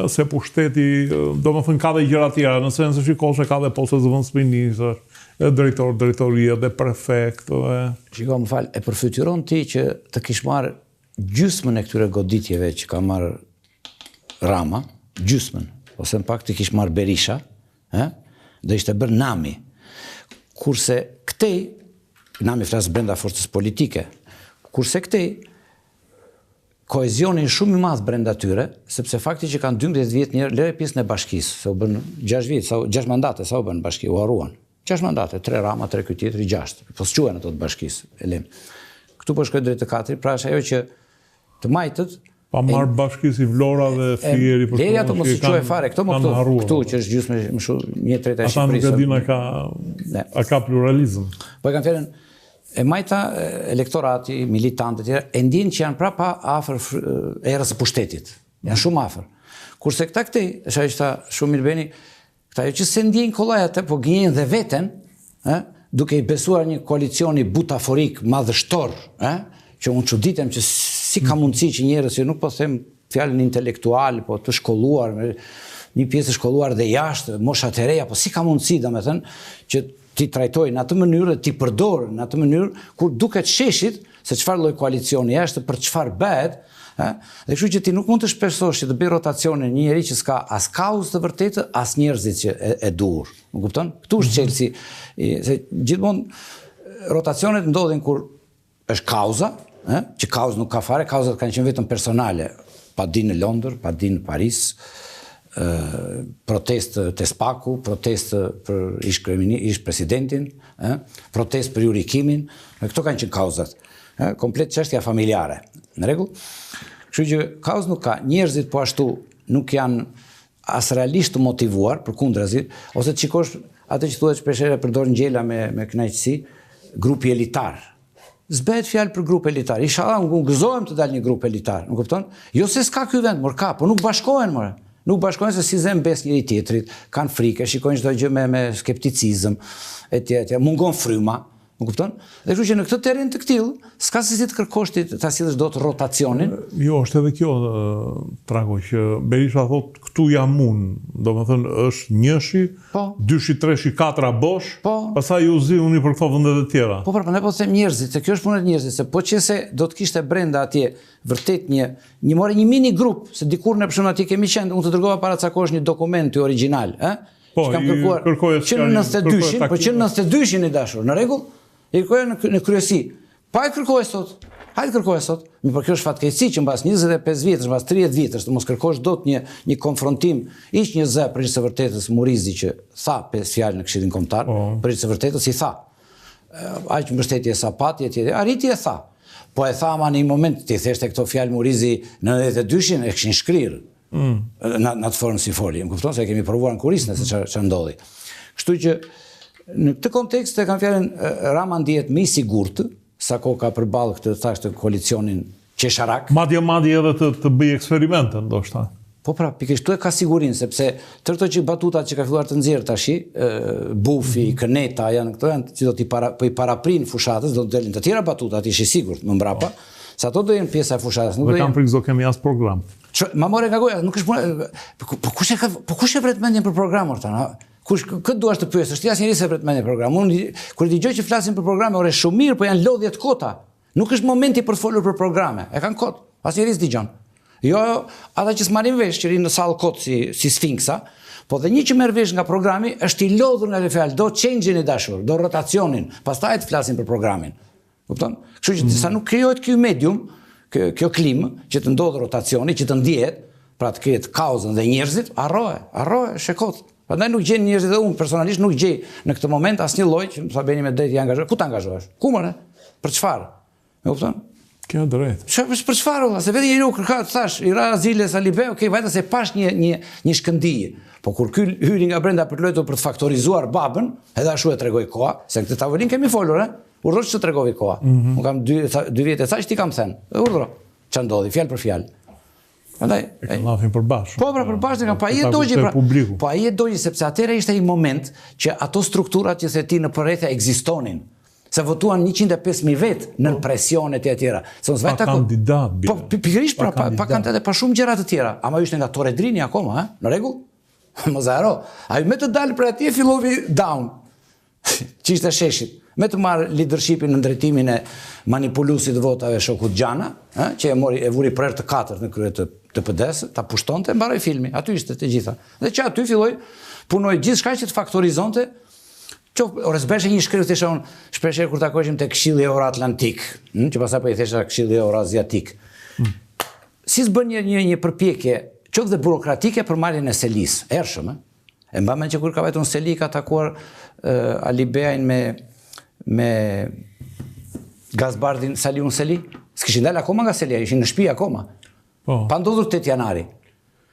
se pushteti, do më thënë ka dhe gjëra tjera, nëse nëse shikosh ka dhe postë zëvendës ministër, drejtoria dhe prefekt. Shiko, më falë, e përfytyron ti që të kish marrë gjysmën e këtyre goditjeve që ka marrë Rama, gjysmën, ose në pak të kish marrë Berisha, dhe ishte bërë Nami. Kurse këtej, Nami flasë brenda forcës politike, kurse këtej, koezionin shumë i madh brenda tyre, sepse fakti që kanë 12 vjet njerë lere pjesën e bashkisë, se u bën 6 vjet, 6 mandate, sa u bën bashki, u harruan. 6 mandate, 3 Rama, 3 ky tjetri, 6. Po s'quhen ato të bashkisë, Elem. Këtu po shkoj drejt të katërit, pra është ajo që të majtët pa marrë bashkisë i Vlora dhe Fieri për shkak ato mos i quaj fare, këto më këtu që është gjysmë më shumë 1/3 e Shqipërisë. Ata nuk e dinë a ka pluralizëm. Po e kanë fjalën e majta elektorati, militantët e ndjen që janë prapa afër erës së pushtetit. Janë shumë afër. Kurse këta këtej, është ajo që tha shumë Milbeni, këta që se ndjejnë kollaj atë, po gënjejnë dhe veten, duke i besuar një koalicioni butaforik madhështor, që unë çuditem që si ka mundësi që njerëz, që nuk po them fjalën intelektual, po të shkolluar, një pjesë të shkolluar dhe jashtë, moshat e reja, po si ka mundësi, domethënë, që ti trajtojnë në atë mënyrë dhe ti përdorën në atë mënyrë kur duket sheshit se çfarë lloj koalicioni është, për çfarë bëhet, dhe kështu që ti nuk mund të shpesosh që të bëj rotacionin një njerëz që s'ka as kauzë të vërtetë, as njerëzit që e duhur. Më kupton? Ktu është çelësi, se gjithmonë rotacionet ndodhin kur është kauza, që kauzë nuk ka fare, kauzat kanë qenë vetëm personale, pa di në Londër, pa di në Paris, protestë të Spaku, protestë për ish presidentin, protestë për jurikimin, këto kanë qenë kauzat. Komplet çështja familjare. Në rregull? Kështu që kauzë nuk ka. Njerëzit po ashtu nuk janë as realisht të motivuar, përkundrazi, ose të shikosh atë që thuhet shpeshherë përdorin Gjela me kënaqësi, grupi elitar. S'bëhet fjalë për grup elitar. Inshallah nuk gëzohem të dalë një grup elitar, më kupton? Jo se s'ka ky vend, por ka, po nuk bashkohen more. Nuk bashkojnë se si zem bes njëri tjetrit, kanë frikë, shikojnë çdo gjë me skepticizëm, etj. Mungon fryma, më kupton? Dhe kështu që në këtë terren të ktill, s'ka se si të kërkosh ti ta sillësh dot rotacionin. Jo, është edhe kjo trago që Berisha thotë këtu jam unë, domethënë është njëshi, dyshi, treshi, katra bosh, pastaj u zi uni për këto vende të tjera. Po, ne po them njerëzit, se kjo është punë e njerëzit, se po qëse do të kishte brenda atje vërtet një mini grup, se dikur në përshëndet atje kemi qenë, unë të dërgova paracakosh një dokument të origjinal, Po, kam kërkuar që në 92-shin, po që në 92-shin i dashur, në rregull? I kërkoja në kryesi. Pa e kërkoj sot. Hajde kërkoj sot. Mi për kjo është fatkeqësi që mbas 25 vjetësh, mbas 30 vjetësh, të mos kërkosh dot një konfrontim, ish një zë për së vërtetës Murizi që tha 5 fjalë në Këshillin Kombëtar, për së vërtetës i tha. Aq mbështetje sapati etj. Arriti e tha. Po e tha ama në një moment ti theshte këto fjalë Murizi në 92-shin e kishin shkrirë. Në atë formë si foli. Më kupton se kemi provuar në kurisën se çfarë ndodhi. Kështu që në këtë kontekst e kam fjalën Rama ndihet më i sigurt sa kohë ka përballë këtë thashë koalicionin qesharak. Madje edhe të bëj eksperimente ndoshta. Po pra, pikërisht këtu e ka sigurinë sepse tërto që batutat që ka filluar të nxjerr tash, Bufi, Këneta janë këto që do i paraprin fushatës, do të dalin të tjera batuta, ti je i sigurt më mbrapa. Se ato do jenë pjesa e fushatës, nuk do jenë. Kam frikë do kemi as program. Ma more nga goja, nuk është punë. Po kush e vret mendjen për program orta? Këtë duash të pyes, është asnjëri se vret mendjen për program. Unë kur dëgjoj që flasin për programe, orë shumë mirë, po janë lodhje të kota. Nuk është momenti për të folur për programe. E kanë kot. Asnjëri s'dëgjon. Jo, ata që s'marrin vesh që rinë në sallë kot si sfinksa, po dhe një që merr vesh nga programi është i lodhur nga fjalë, do change-in e dashur, do rotacionin, pastaj të flasin për programin. Kupton? Kështu që sa nuk krijohet ky medium, kjo klimë që të ndodhë rotacioni, që të ndjehet, pra të krijet kauzën dhe njerëzit, harroje, shekot. Prandaj nuk gjej njerëzit dhe unë personalisht nuk gjej në këtë moment asnjë lloj që sa bëni me drejt i angazhohesh. Ku të angazhohesh? Ku more? Për çfarë? E kupton? Kjo drejt. Për çfarë valla? Se vetë njeriu kërkat thash, i ra azile sa libe, okay, vajta se pash një shkëndijë. Po kur ky hyri nga brenda për luajtur për të faktorizuar babën, edhe ashtu e tregoi koha, se këtë tavolin kemi folur, Urdhrosh që tregovi koha. Unë kam 2 vjet e thash ti kam thënë. Urdhro. Ç'a ndodhi fjalë për fjalë. Prandaj e kanë përbashkë. Po, përbashkë kam pa ai e dogji pra. Po ai e dogji sepse atëherë ishte një moment që ato strukturat që the ti në përrethje ekzistonin. Se votuan 105.000 vetë në presionet e tjera. Pa kandidat. Po, pikërisht pa kandidat e pa shumë gjëra të tjera. Ama ishte nga Toredrini akoma, në rregull? Mos e haro. Ai me të dalë për atje fillovi down. Që ishte sheshit. Me të marrë leadershipin në drejtimin e manipulusit të votave Shokut Gjana, që e vuri për herë të katërt në krye të PD-s, ta pushtonte, mbaroi filmi. Aty ishte të gjitha. Dhe që aty filloi punoi gjithçka që të faktorizonte. Ore s'beshe një shkriu thesha unë, shpesher kur takoheshim te Këshilli Euro-Atlantik, që pastaj po i thesha Këshilli Euro-Aziatik. Si s'bën një përpjekje, qoftë dhe burokratike për marrjen e Selis, ershëm, e mba mend që kur ka vajtur në Seli ka takuar Ali Beajn me Gazbardin Saliun Seli, s'kishin dalë akoma nga Selia, ishin në shtëpi akoma. Pa ndodhur 8 janari.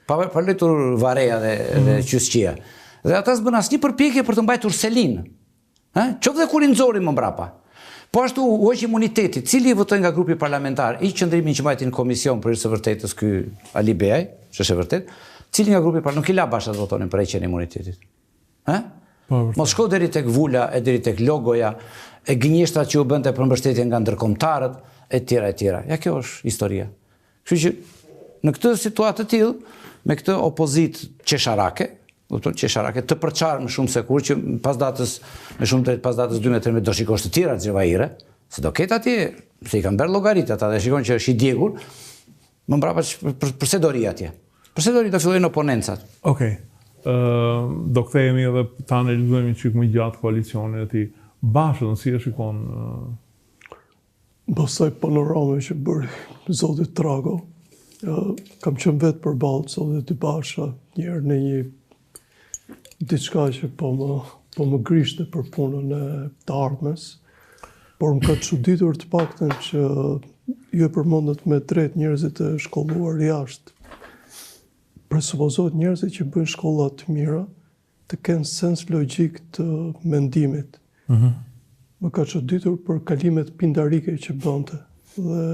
Pa lëtur Vareja dhe Qysqia. Dhe ata s'bën asnjë përpjekje për të mbajtur Selin. Qoftë dhe kur i nxori më mbrapa. Po ashtu u hoq imuniteti, cili votoi nga grupi parlamentar, i qëndrimin që mbajti në komision për së vërtetës ky Ali Beaj, që është e vërtet, cili nga grupi parlamentar nuk i la bashkë të votonin për heqjen e imunitetit. Mos shko deri tek Vula, e deri tek logoja, e gënjeshtrat që u bënte për mbështetje nga ndërkombëtarët, e tjera. Ja, kjo është historia. Kështu që në këtë situatë të tillë, me këtë opozitë qesharake, të përçarë më shumë se kur që pas datës, me shumë drejt pas datës 12 do shikosh të tjera Xhevajire, se do ketë atje, se i kanë bërë llogaritë ata dhe shikon që është i djegur, më mbrapa përse do ri atje. Përse do ri do fillojnë oponencat. Okej. Do kthehemi edhe ta analizojmë çik më gjatë koalicionin e tij. Bashën si e shikon Pastaj panorame që bëri zoti Trago. Kam qenë vetë përballë zotit të Basha, njëherë në një diçka që po më grishte për punën e të ardhmes, por më ka çuditur të paktën që ju e përmendet me drejt njerëzit e shkolluar jashtë. Presupozohet njerëzit që bëjnë shkolla të mira të kenë sens logjik të mendimit. Më ka çuditur për kalimet pindarike që bënte dhe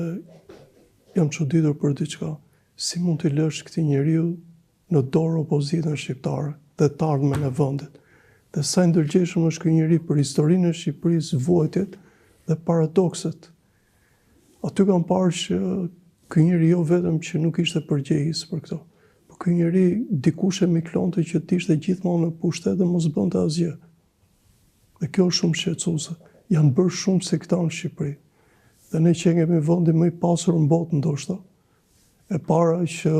jam çuditur për diçka. Si mund të lësh këtij njeriu në dorë opozitën shqiptare dhe të ardhmen e vendit. Dhe sa ndërgjeshëm është ky njeri për historinë e Shqipërisë, vuajtjet dhe paradokset. Aty kam parë që ky njeri jo vetëm që nuk ishte përgjegjës për këto, por ky njeri dikush e miklonte që të ishte gjithmonë në pushtet dhe mos bënte asgjë. Dhe kjo është shumë shqetësuese. Janë bërë shumë se këta në Shqipëri. Dhe ne që kemi vendin më i pasur në botë ndoshta. E para që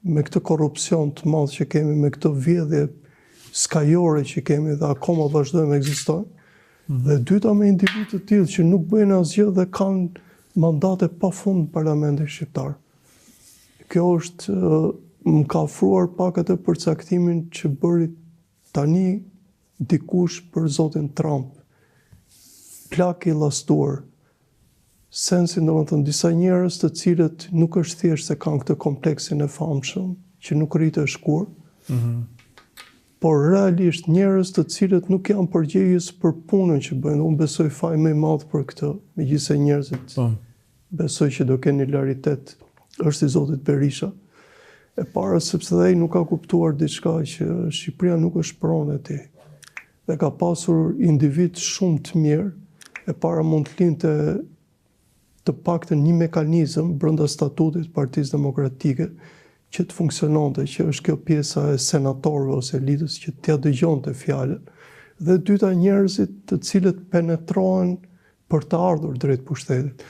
me këtë korrupsion të madh që kemi, me këtë vjedhje skajore që kemi dhe akoma vazhdojmë ekzistojnë, dhe dyta me individ të tillë që nuk bëjnë asgjë dhe kanë mandate pafund në Parlamentin shqiptar. Kjo është më ka ofruar pak atë përcaktimin që bëri tani dikush për zotin Trump. Plak i llastuar. Sensin, domethënë, disa njerëz të cilët nuk është thjesht se kanë këtë kompleksin e famshëm, që nuk rritë e shkur, por realisht njerëz të cilët nuk janë përgjegjës për punën që bëjnë. Unë besoj faj më i madh për këtë, megjithëse njerëzit besoj që do kenë hilaritet, është i zotit Berisha. E para sepse ai nuk ka kuptuar diçka që Shqipëria nuk është pronë e tij. Dhe ka pasur individ shumë të mirë, e para mund të linte të paktën një mekanizëm brenda statutit Partisë Demokratike që të funksiononte, që është kjo pjesa e senatorëve ose elitës që t'ia dëgjonte fjalën, dhe dyta njerëzit të cilët penetrohen për të ardhur drejt pushtetit.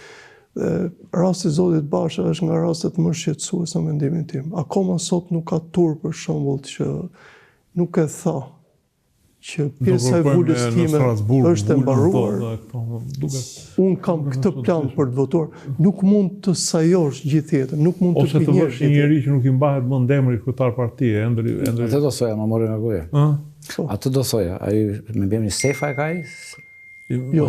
Dhe rasti zotit Basha është nga rastet më shqetësuese në mendimin tim. Akoma sot nuk ka turp për shembull që nuk e tha që pjesa e vulës time është e mbaruar. Unë kam këtë plan për të votuar. Nuk mund të sajosh gjithë jetën, nuk mund të pinjesh. Ose të vësh një njeri që nuk i mbahet mend emri kryetar partie, Atë do thoja, më mori nga goja. Atë do thoja, ai më bën një Sefa e ka ai? Jo,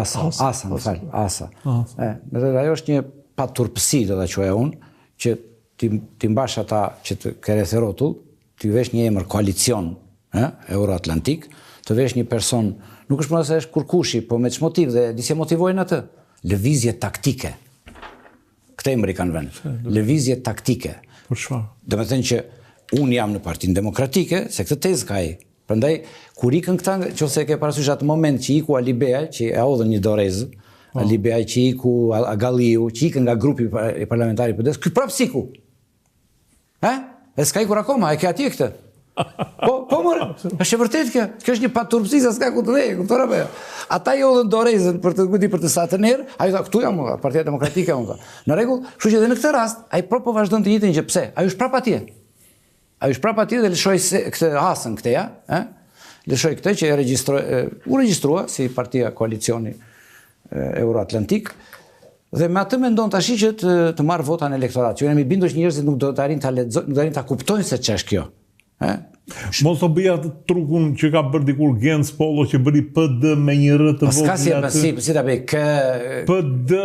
Asa. Ajo është një paturpësi, do ta quaja unë, që ti mbash ata që të keretë rrotull, ti vesh një emër koalicion Euro-Atlantik, të vesh një person, nuk është më se është kurkushi, po me që motiv dhe disi motivojnë atë. Lëvizje taktike. Këtë emri kanë vënë. Lëvizje taktike. Për çfarë? Do të thënë që unë jam në Partinë Demokratike, se këtë tezë ka ai. Prandaj, kur ikën këta, nëse ke parasysh atë moment që iku Ali Beaj, që e hodhën një dorezë, Ali Beaj që iku Agalliu, që ikën nga grupi i parlamentari PD-s, ky prapë siku. E s'ka ikur akoma, e ke atje këtë. Po mërë, është e vërtet kjo. Kjo është një paturpsi, sa s'ka ku të dhejë, kuptore apo jo. Ata i hodhën dorezën për të satë nërë, ajo tha, këtu jam unë, Partia Demokratike unë. Në rregull, kështu që edhe në këtë rast, ai po vazhdon të njëjtin gjë. Pse? Ai është prapë atje. Ai është prapë atje dhe lëshoi këtë hasën këteja, lëshoi këtë që u regjistrua si partia koalicioni Euroatlantik. Dhe me atë mendon tash që të marrë vota në elektorat. Që jam i bindur që njerëzit nuk do të arrin ta kuptojnë se ç'është kjo. Mos të bëja të trukun që ka bërë dikur Gens Polo që bëri PD me një R të vogël atë. Si ta bëj PD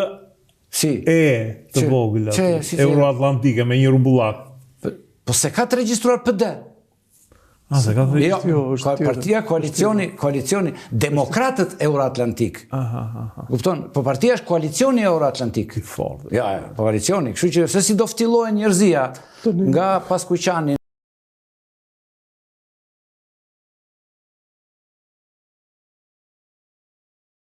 të vogël atë. Euroatlantike me një rumbullak. Po se ka të regjistruar PD. Se ka të regjistruar. Partia koalicioni Demokratët Euroatlantik. Kupton? Po partia është koalicioni Euroatlantik. Ja, po koalicioni. Kështu që se si do ftillohen njerëzia nga Paskuqani